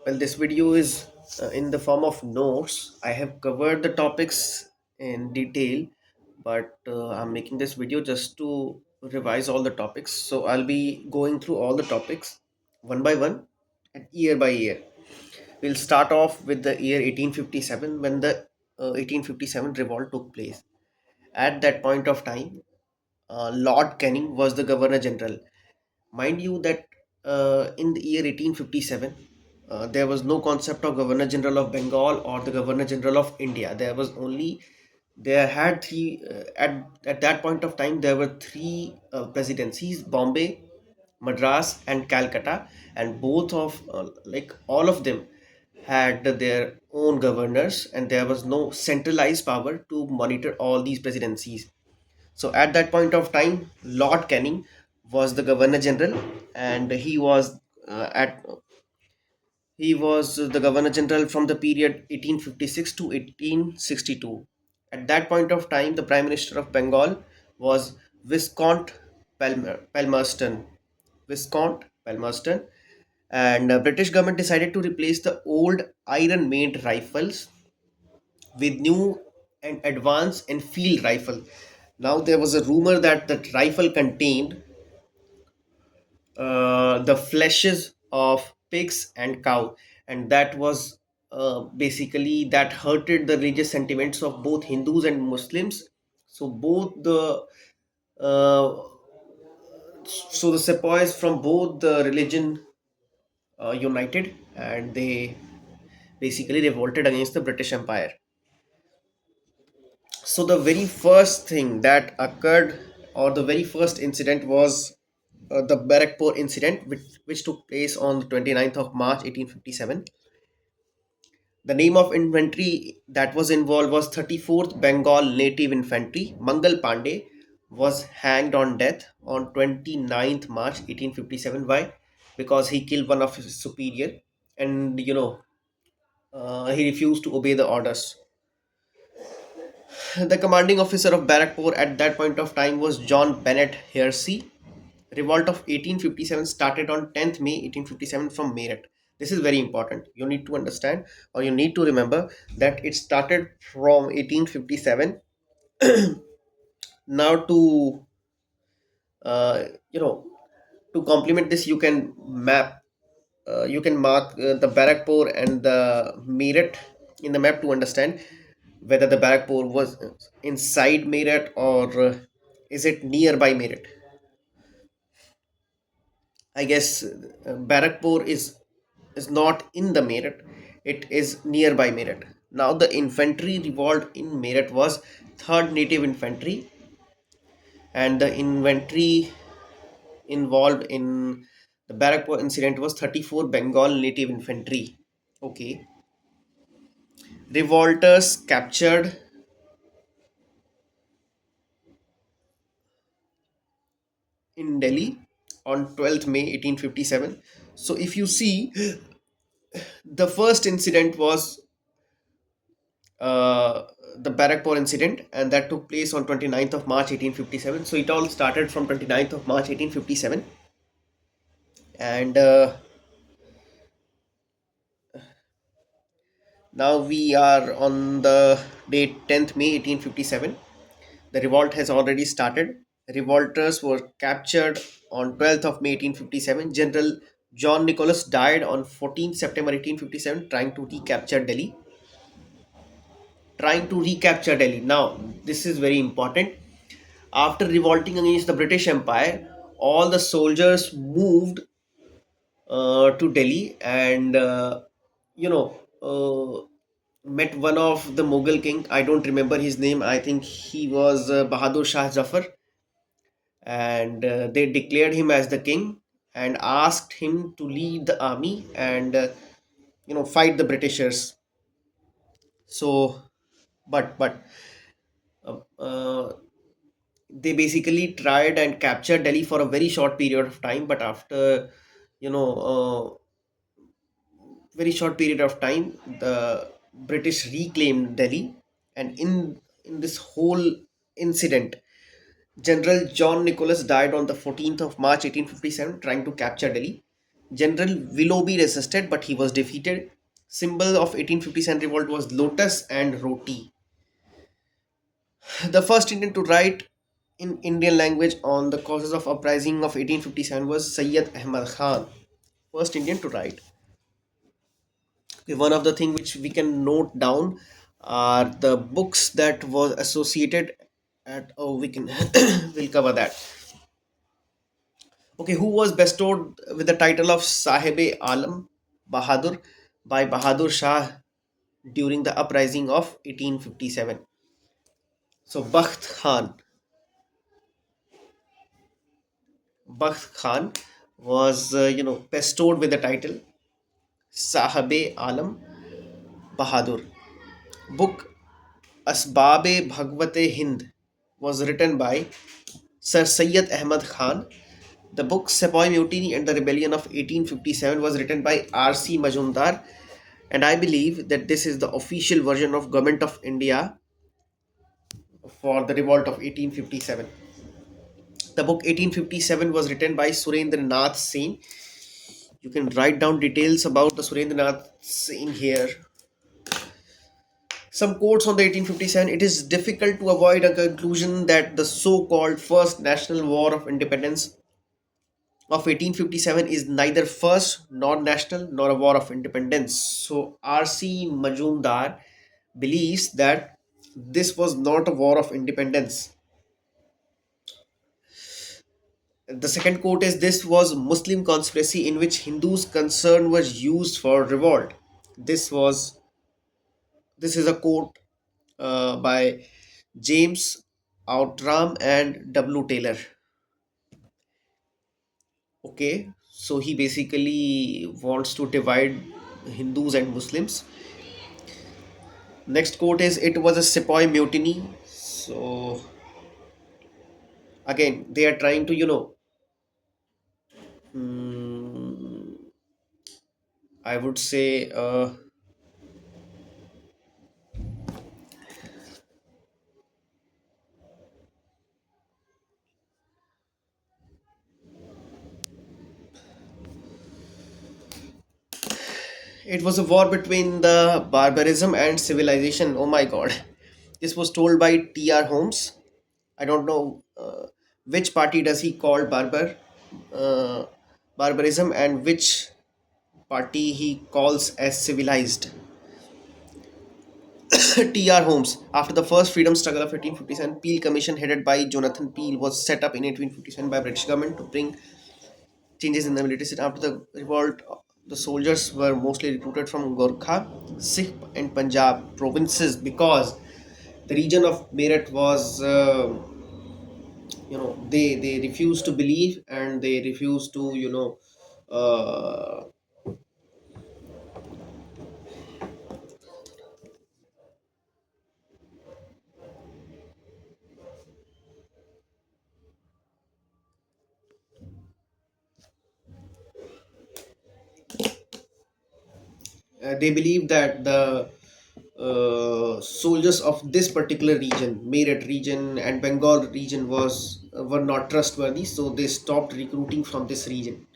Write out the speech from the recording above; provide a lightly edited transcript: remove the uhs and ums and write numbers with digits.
Well, this video is in the form of notes. I have covered the topics in detail, but I'm making this video just to revise all the topics. So I'll be going through all the topics one by one and year by year. We'll start off with the year 1857 when the 1857 revolt took place. At that point of time, Lord Canning was the Governor General. Mind you that in the year 1857, there was no concept of Governor General of Bengal or the Governor General of India. There had at that point of time, there were three presidencies: Bombay, Madras, and Calcutta, and both of like all of them had their own governors, and there was no centralized power to monitor all these presidencies. So at that point of time, Lord Canning was the Governor General, and at he was the Governor General from the period 1856 to 1862. At that point of time, the Prime Minister of Bengal was Viscount Palmerston. Viscount Palmerston, and British government decided to replace the old iron main rifles with new and advanced and field rifle. Now there was a rumor that that rifle contained the fleshes of pigs and cow, and that was basically that hurted the religious sentiments of both Hindus and Muslims. So both the uh, so the sepoys from both the religion united, and they basically revolted against the British Empire. So the very first thing that occurred, or the very first incident, was the Barakpur incident, which took place on the 29th of March 1857. The name of infantry that was involved was 34th Bengal Native Infantry. Mangal Pandey was hanged on death on 29th March 1857. Why? Because he killed one of his superior, and he refused to obey the orders. The commanding officer of Barakpur at that point of time was John Bennett Hersey. Revolt of 1857 started on 10th May 1857 from Meerut. This is very important. You need to understand, or you need to remember, that it started from 1857. Now uh, you know to complement this, you can mark the Barakpur and the Meerut in the map to understand whether the Barakpur was inside Meerut, or is it nearby Meerut. I guess Barakpur is not in the Meerut; it is nearby Meerut. Now the infantry involved in Meerut was Third Native Infantry, and the infantry involved in the Barakpur incident was 34 Bengal Native Infantry. Okay, revolters captured in Delhi on 12th May 1857. So if you see, the first incident was uh, the Barakpur incident, and that took place on 29th of March 1857. So it all started from 29th of March 1857, and now we are on the date 10th May 1857. The revolt has already started. Revolters were captured on 12th of May 1857. General John Nicholas died on 14th September 1857 trying to recapture Delhi. Now, this is very important. After revolting against the British Empire, all the soldiers moved to Delhi, and you know met one of the Mughal king. I don't remember his name. I think he was Bahadur Shah Zafar, and they declared him as the king and asked him to lead the army and fight the Britishers. So, but uh, uh, they basically tried and captured Delhi for a very short period of time. But after you know very short period of time, the British reclaimed Delhi, and in this whole incident, General John Nicholas died on the 14th of March 1857 trying to capture Delhi. General Willoughby resisted, but he was defeated. Symbol of 1857 revolt was lotus and roti. The first Indian to write in Indian language on the causes of uprising of 1857 was Sayyid Ahmad Khan. First Indian to write. Okay, one of the things which we can note down are the books that was associated at. Oh, we can we'll cover that. Okay, who was bestowed with the title of Sahib-e Alam Bahadur by Bahadur Shah during the uprising of 1857? So Bakht Khan was bestowed with the title Sahib-e Alam Bahadur. Book Asbab-e Bhagwat-e Hind was written by Sir Syed Ahmad Khan. The book Sepoy Mutiny and the Rebellion of 1857 was written by R.C. Majumdar, and I believe that this is the official version of Government of India for the revolt of 1857. The book 1857 was written by Surendra Nath Sen. You can write down details about the Surendra Nath Sen here. Some quotes on the 1857. It is difficult to avoid a conclusion that the so-called First National War of Independence of 1857 is neither first nor national nor a war of independence. So R.C. Majumdar believes that this was not a war of independence. The second quote is this was Muslim conspiracy in which Hindus concern was used for revolt. This was this is a quote by James Outram and W. Taylor. Okay, so he basically wants to divide Hindus and Muslims. Next quote is it was a Sepoy mutiny. So again, they are trying to, mm, I would say, it was a war between the barbarism and civilization. Oh my god. This was told by T.R. Holmes. I don't know which party does he call uh, barbarism, and which party he calls as civilized. T.R. Holmes. After the first freedom struggle of 1857, Peel Commission headed by Jonathan Peel was set up in 1857 by British government to bring changes in the military system. After the revolt, the soldiers were mostly recruited from Gorkha, Sikh and Punjab provinces because the region of Meerut was, they refused to believe and they refused to, uh, they believe that the soldiers of this particular region, Meerut region and Bengal region, was were not trustworthy, so they stopped recruiting from this region.